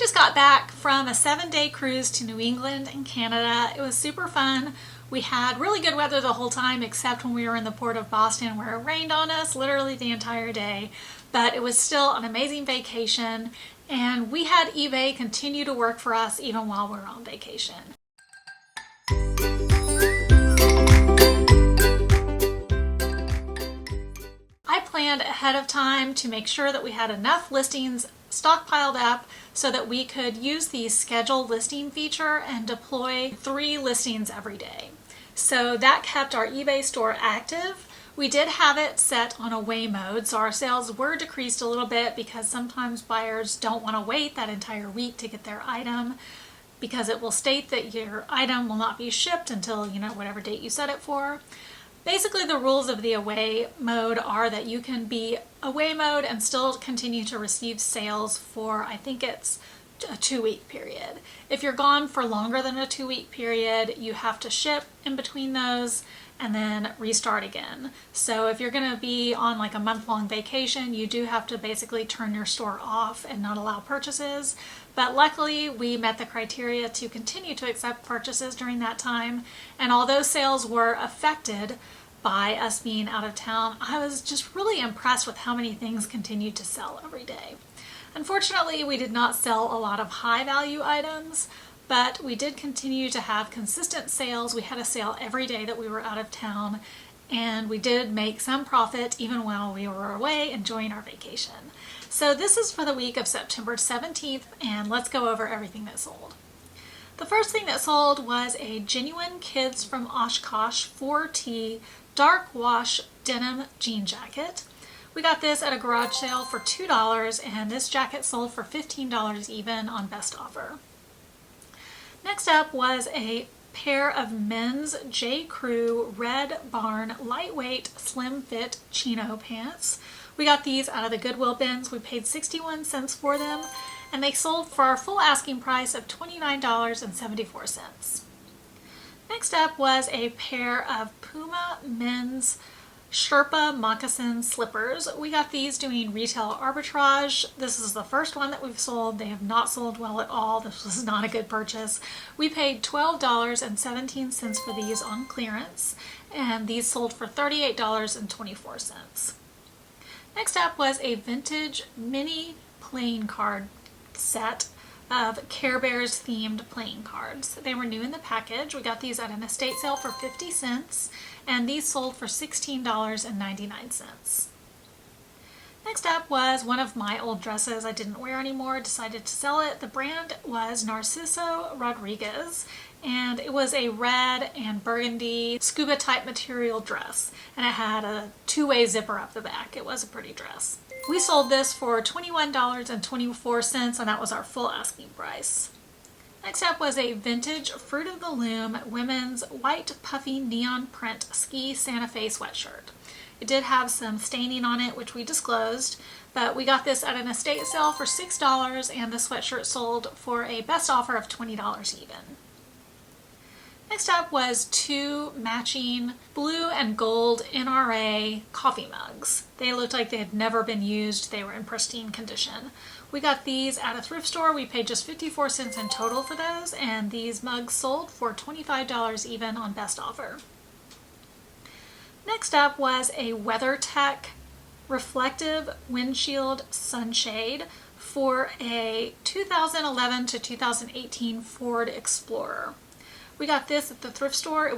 just got back from a 7-day cruise to New England and Canada. It was super fun. We had really good weather the whole time except when we were in the port of Boston where it rained on us literally the entire day. But it was still an amazing vacation, and we had eBay continue to work for us even while we were on vacation. I planned ahead of time to make sure that we had enough listings stockpiled up so that we could use the scheduled listing feature and deploy 3 listings every day. So that kept our eBay store active. We did have it set on away mode, so our sales were decreased a little bit because sometimes buyers don't want to wait that entire week to get their item, because it will state that your item will not be shipped until, whatever date you set it for. Basically, the rules of the away mode are that you can be away mode and still continue to receive sales for, I think it's a 2-week period. If you're gone for longer than a 2-week period, you have to ship in between those and then restart again. So if you're going to be on like a month-long vacation, you do have to basically turn your store off and not allow purchases. But luckily, we met the criteria to continue to accept purchases during that time. And although sales were affected by us being out of town, I was just really impressed with how many things continued to sell every day. Unfortunately, we did not sell a lot of high-value items, but we did continue to have consistent sales. We had a sale every day that we were out of town, and we did make some profit even while we were away enjoying our vacation. So this is for the week of September 17th, and let's go over everything that sold. The first thing that sold was a genuine Kids from Oshkosh 4T dark wash denim jean jacket. We got this at a garage sale for $2, and this jacket sold for $15 even on best offer. Next up was a pair of men's J. Crew Red Barn lightweight slim fit chino pants. We got these out of the Goodwill bins. We paid 61 cents for them, and they sold for our full asking price of $29.74. Next up was a pair of Puma men's Sherpa moccasin slippers. We got these doing retail arbitrage. This is the first one that we've sold. They have not sold well at all. This was not a good purchase. We paid $12.17 for these on clearance, and these sold for $38.24. Next up was a vintage mini playing card set of Care Bears themed playing cards. They were new in the package. We got these at an estate sale for 50 cents, and these sold for $16.99. Next up was one of my old dresses I didn't wear anymore. Decided to sell it. The brand was Narciso Rodriguez, and it was a red and burgundy scuba type material dress, and it had a 2-way zipper up the back. It was a pretty dress. We sold this for $21.24, and that was our full asking price. Next up was a vintage Fruit of the Loom women's white puffy neon print ski Santa Fe sweatshirt. It did have some staining on it, which we disclosed, but we got this at an estate sale for $6, and the sweatshirt sold for a best offer of $20 even. Next up was 2 matching blue and gold NRA coffee mugs. They looked like they had never been used. They were in pristine condition. We got these at a thrift store. We paid just 54 cents in total for those, and these mugs sold for $25 even on best offer. Next up was a WeatherTech reflective windshield sunshade for a 2011 to 2018 Ford Explorer. We got this at the thrift store.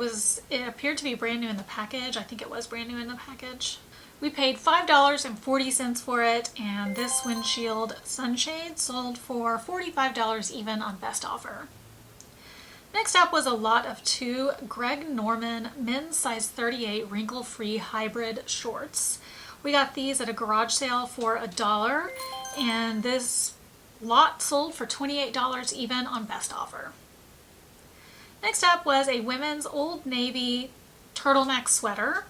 It appeared to be brand new in the package. I think it was brand new in the package. We paid $5.40 for it, and this windshield sunshade sold for $45 even on best offer. Next up was a lot of 2 Greg Norman men's size 38 wrinkle-free hybrid shorts. We got these at a garage sale for $1, and this lot sold for $28 even on best offer. Next up was a women's Old Navy turtleneck sweater.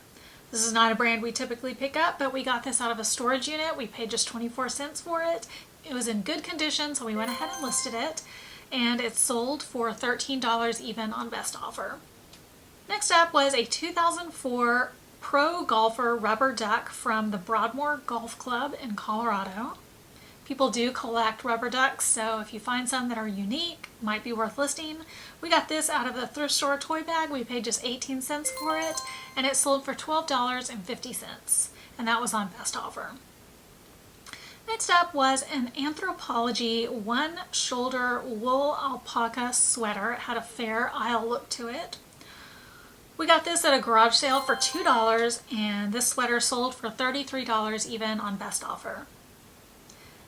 This is not a brand we typically pick up, but we got this out of a storage unit. We paid just 24 cents for it. It was in good condition, so we went ahead and listed it, and it sold for $13 even on best offer. Next up was a 2004 Pro Golfer rubber duck from the Broadmoor Golf Club in Colorado. People do collect rubber ducks, so if you find some that are unique, might be worth listing. We got this out of the thrift store toy bag. We paid just 18 cents for it, and it sold for $12.50, and that was on best offer. Next up was an Anthropologie one shoulder wool alpaca sweater. It had a fair aisle look to it. We got this at a garage sale for $2, and this sweater sold for $33 even on best offer.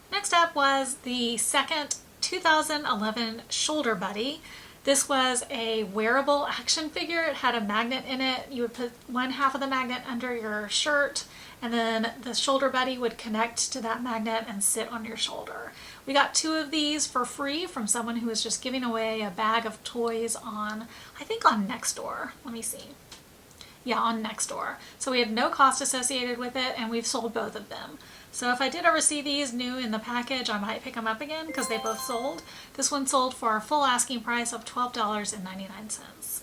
Next up was the second 2011 Shoulder Buddy. This was a wearable action figure. It had a magnet in it. You would put one half of the magnet under your shirt, and then the Shoulder Buddy would connect to that magnet and sit on your shoulder. We got 2 of these for free from someone who was just giving away a bag of toys on, I think on Nextdoor. Let me see. Yeah, on Nextdoor. So we had no cost associated with it, and we've sold both of them. So if I did ever see these new in the package, I might pick them up again because they both sold. This one sold for a full asking price of $12.99.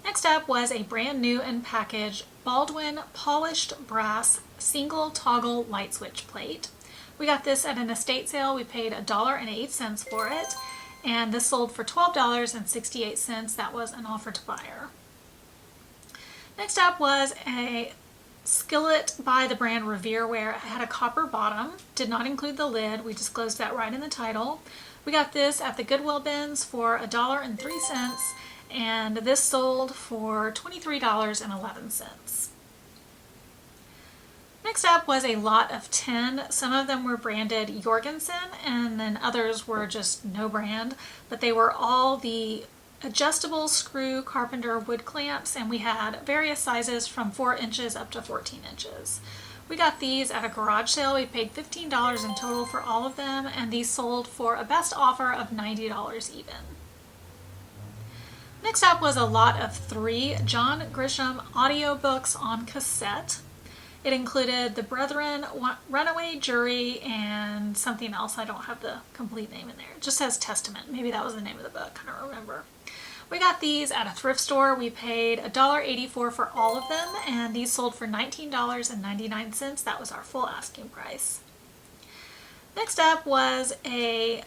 Next up was a brand new in package Baldwin polished brass single toggle light switch plate. We got this at an estate sale. We paid $1.08 for it, and this sold for $12.68. That was an offer to buyer. Next up was a skillet by the brand Revereware. It had a copper bottom, did not include the lid. We disclosed that right in the title. We got this at the Goodwill bins for $1.03, and this sold for $23.11. Next up was a lot of 10. Some of them were branded Jorgensen, and then others were just no brand, but they were all the adjustable screw carpenter wood clamps, and we had various sizes from 4 inches up to 14 inches. We got these at a garage sale. We paid $15 in total for all of them, and these sold for a best offer of $90 even. Next up was a lot of 3 John Grisham audiobooks on cassette. It included The Brethren, Runaway Jury, and something else. I don't have the complete name in there. It just says Testament. Maybe that was the name of the book. I don't remember. We got these at a thrift store. We paid $1.84 for all of them, and these sold for $19.99. That was our full asking price. Next up was 3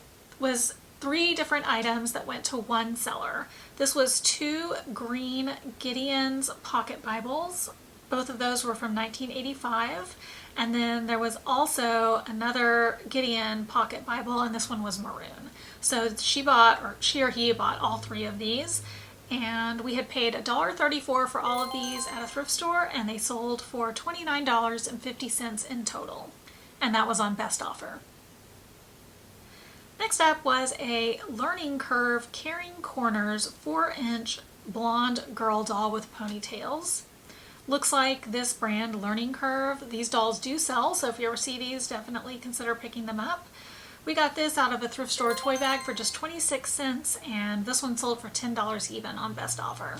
different items that went to one seller. This was 2 green Gideon's pocket Bibles. Both of those were from 1985. And then there was also another Gideon pocket Bible, and this one was maroon. So she or he bought all 3 of these, and we had paid $1.34 for all of these at a thrift store, and they sold for $29.50 in total, and that was on best offer. Next up was a Learning Curve Caring Corners 4-inch blonde girl doll with ponytails. Looks like this brand, Learning Curve. These dolls do sell, so if you ever see these, definitely consider picking them up. We got this out of a thrift store toy bag for just 26 cents, and this one sold for $10 even on best offer.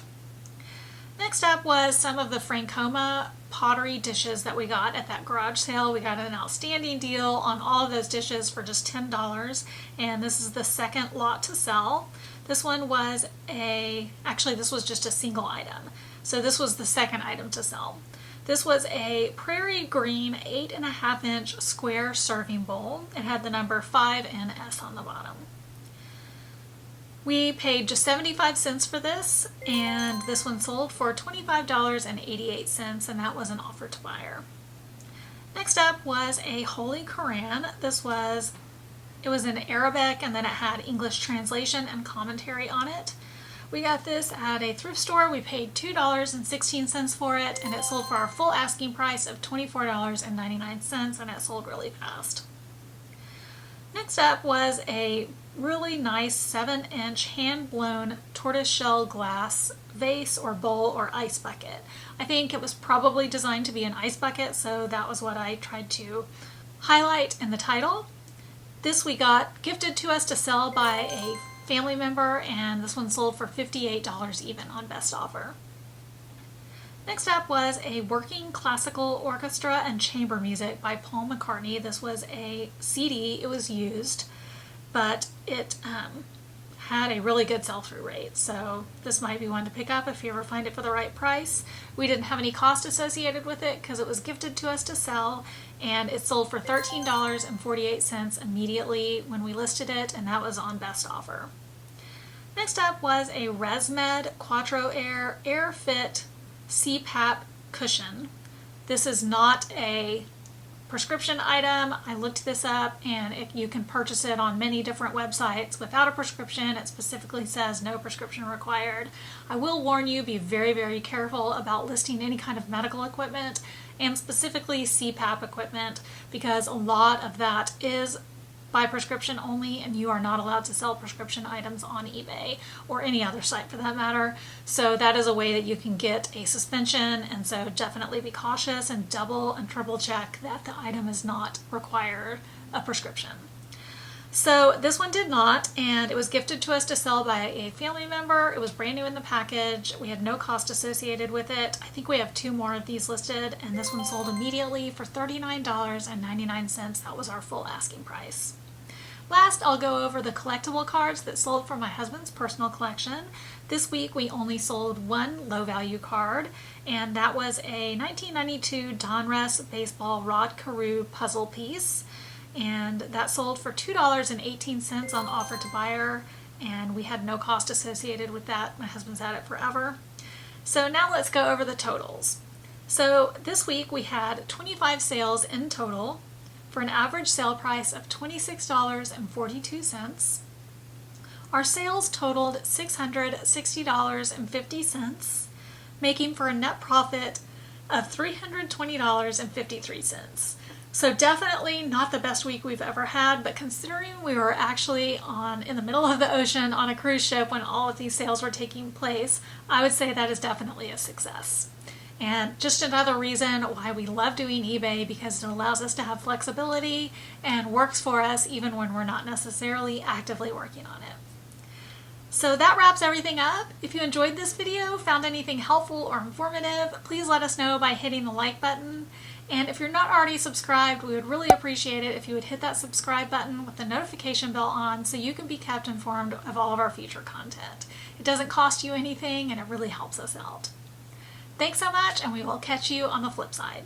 Next up was some of the Francoma pottery dishes that we got at that garage sale. We got an outstanding deal on all of those dishes for just $10, and this is the second lot to sell. This one was this was just a single item. So this was the second item to sell. This was a prairie green 8.5-inch square serving bowl. It had the number 5 and S on the bottom. We paid just 75 cents for this, and this one sold for $25.88, and that was an offer to buyer. Next up was a Holy Quran. It was in Arabic, and then it had English translation and commentary on it. We got this at a thrift store. We paid $2.16 for it, and it sold for our full asking price of $24.99, and it sold really fast. Next up was a really nice 7-inch hand-blown tortoiseshell glass vase or bowl or ice bucket. I think it was probably designed to be an ice bucket, so that was what I tried to highlight in the title. This we got gifted to us to sell by a family member, and this one sold for $58 even on best offer. Next up was a Working Classical Orchestra and Chamber Music by Paul McCartney. This was a CD. It was used, but it had a really good sell-through rate, so this might be one to pick up if you ever find it for the right price. We didn't have any cost associated with it because it was gifted to us to sell, and it sold for $13.48 immediately when we listed it, and that was on best offer. Next up was a ResMed Quattro Air AirFit CPAP cushion. This is not a prescription item. I looked this up, and if you can purchase it on many different websites without a prescription. It specifically says no prescription required. I will warn you, be very, very careful about listing any kind of medical equipment, and specifically CPAP equipment, because a lot of that is by prescription only, and you are not allowed to sell prescription items on eBay or any other site for that matter. So that is a way that you can get a suspension, and so definitely be cautious and double and triple check that the item is not required a prescription. So this one did not, and it was gifted to us to sell by a family member. It was brand new in the package. We had no cost associated with it. I think we have 2 more of these listed, and this one sold immediately for $39.99. That was our full asking price. Last, I'll go over the collectible cards that sold from my husband's personal collection. This week we only sold 1 low value card, and that was a 1992 Donruss Baseball Rod Carew puzzle piece, and that sold for $2.18 on offer to buyer, and we had no cost associated with that. My husband's had it forever. So now let's go over the totals. So this week we had 25 sales in total, for an average sale price of $26.42. Our sales totaled $660.50, making for a net profit of $320.53. So definitely not the best week we've ever had, but considering we were actually in the middle of the ocean on a cruise ship when all of these sales were taking place, I would say that is definitely a success. And just another reason why we love doing eBay, because it allows us to have flexibility and works for us even when we're not necessarily actively working on it. So that wraps everything up. If you enjoyed this video, found anything helpful or informative, please let us know by hitting the like button. And if you're not already subscribed, we would really appreciate it if you would hit that subscribe button with the notification bell on so you can be kept informed of all of our future content. It doesn't cost you anything, and it really helps us out. Thanks so much, and we will catch you on the flip side.